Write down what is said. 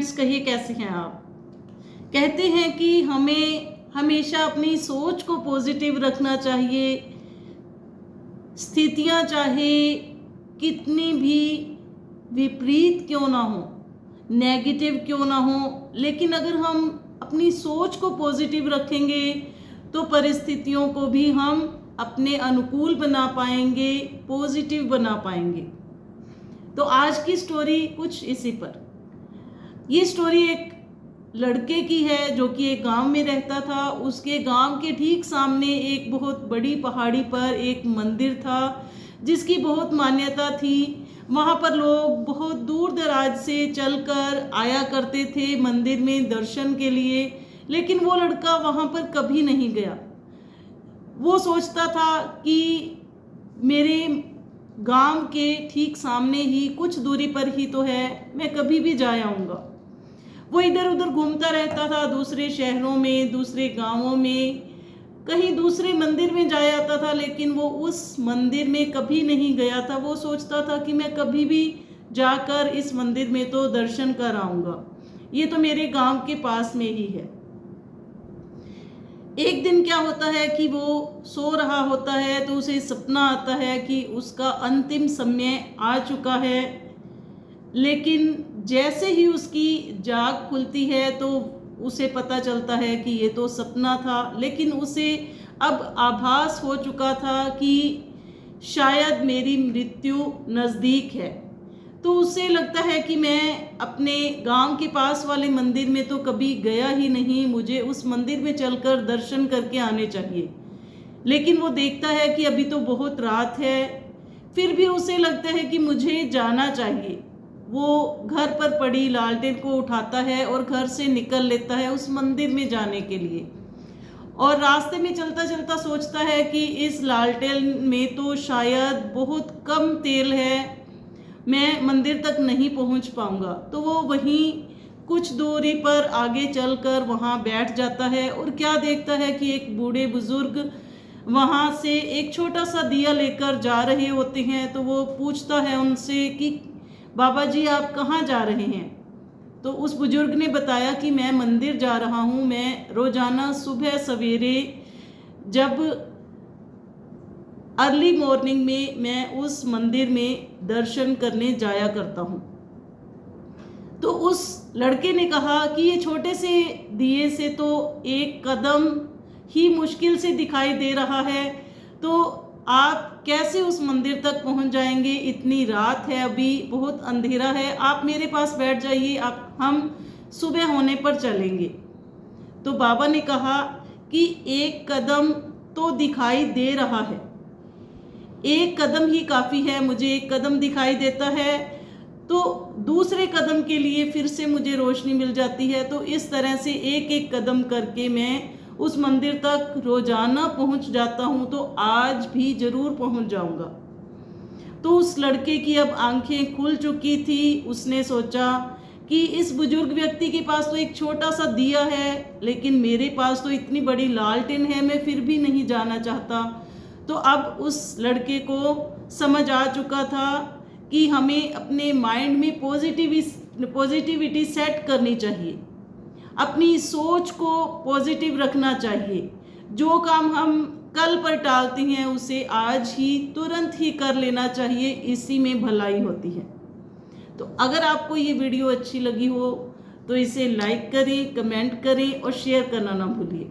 Friends, कहिए कैसे हैं आप। कहते हैं कि हमें हमेशा अपनी सोच को पॉजिटिव रखना चाहिए। स्थितियां चाहे कितनी भी विपरीत क्यों ना हो, नेगेटिव क्यों ना हो, लेकिन अगर हम अपनी सोच को पॉजिटिव रखेंगे तो परिस्थितियों को भी हम अपने अनुकूल बना पाएंगे, पॉजिटिव बना पाएंगे। तो आज की स्टोरी कुछ इसी पर। ये स्टोरी एक लड़के की है जो कि एक गांव में रहता था। उसके गांव के ठीक सामने एक बहुत बड़ी पहाड़ी पर एक मंदिर था जिसकी बहुत मान्यता थी। वहाँ पर लोग बहुत दूर दराज से चलकर आया करते थे मंदिर में दर्शन के लिए, लेकिन वो लड़का वहाँ पर कभी नहीं गया। वो सोचता था कि मेरे गांव के ठीक सामने ही कुछ दूरी पर ही तो है, मैं कभी भी जा आऊँगा। वो इधर उधर घूमता रहता था, दूसरे शहरों में, दूसरे गांवों में, कहीं दूसरे मंदिर में जाया आता था, लेकिन वो उस मंदिर में कभी नहीं गया था। वो सोचता था कि मैं कभी भी जाकर इस मंदिर में तो दर्शन कर आऊँगा, ये तो मेरे गांव के पास में ही है। एक दिन क्या होता है कि वो सो रहा होता है तो उसे सपना आता है कि उसका अंतिम समय आ चुका है। लेकिन जैसे ही उसकी जाग खुलती है तो उसे पता चलता है कि ये तो सपना था, लेकिन उसे अब आभास हो चुका था कि शायद मेरी मृत्यु नज़दीक है। तो उसे लगता है कि मैं अपने गांव के पास वाले मंदिर में तो कभी गया ही नहीं, मुझे उस मंदिर में चलकर दर्शन करके आने चाहिए। लेकिन वो देखता है कि अभी तो बहुत रात है, फिर भी उसे लगता है कि मुझे जाना चाहिए। वो घर पर पड़ी लालटेन को उठाता है और घर से निकल लेता है उस मंदिर में जाने के लिए। और रास्ते में चलता चलता सोचता है कि इस लालटेन में तो शायद बहुत कम तेल है, मैं मंदिर तक नहीं पहुंच पाऊंगा। तो वो वहीं कुछ दूरी पर आगे चलकर वहां बैठ जाता है और क्या देखता है कि एक बूढ़े बुजुर्ग वहां से एक छोटा सा दिया लेकर जा रहे होते हैं। तो वो पूछता है उनसे कि बाबा जी, आप कहाँ जा रहे हैं। तो उस बुजुर्ग ने बताया कि मैं मंदिर जा रहा हूँ, मैं रोजाना सुबह सवेरे जब अर्ली मॉर्निंग में मैं उस मंदिर में दर्शन करने जाया करता हूँ। तो उस लड़के ने कहा कि ये छोटे से दिए से तो एक कदम ही मुश्किल से दिखाई दे रहा है, तो आप कैसे उस मंदिर तक पहुंच जाएंगे, इतनी रात है, अभी बहुत अंधेरा है, आप मेरे पास बैठ जाइए, आप हम सुबह होने पर चलेंगे। तो बाबा ने कहा कि एक कदम तो दिखाई दे रहा है, एक कदम ही काफ़ी है, मुझे एक कदम दिखाई देता है तो दूसरे कदम के लिए फिर से मुझे रोशनी मिल जाती है। तो इस तरह से एक एक कदम करके मैं उस मंदिर तक रोजाना पहुंच जाता हूं, तो आज भी जरूर पहुंच जाऊंगा। तो उस लड़के की अब आंखें खुल चुकी थी। उसने सोचा कि इस बुजुर्ग व्यक्ति के पास तो एक छोटा सा दिया है, लेकिन मेरे पास तो इतनी बड़ी लालटेन है, मैं फिर भी नहीं जाना चाहता। तो अब उस लड़के को समझ आ चुका था कि हमें अपने माइंड में पॉजिटिविटी सेट करनी चाहिए, अपनी सोच को पॉजिटिव रखना चाहिए। जो काम हम कल पर टालते हैं उसे आज ही तुरंत ही कर लेना चाहिए, इसी में भलाई होती है। तो अगर आपको ये वीडियो अच्छी लगी हो तो इसे लाइक करें, कमेंट करें और शेयर करना ना भूलिए।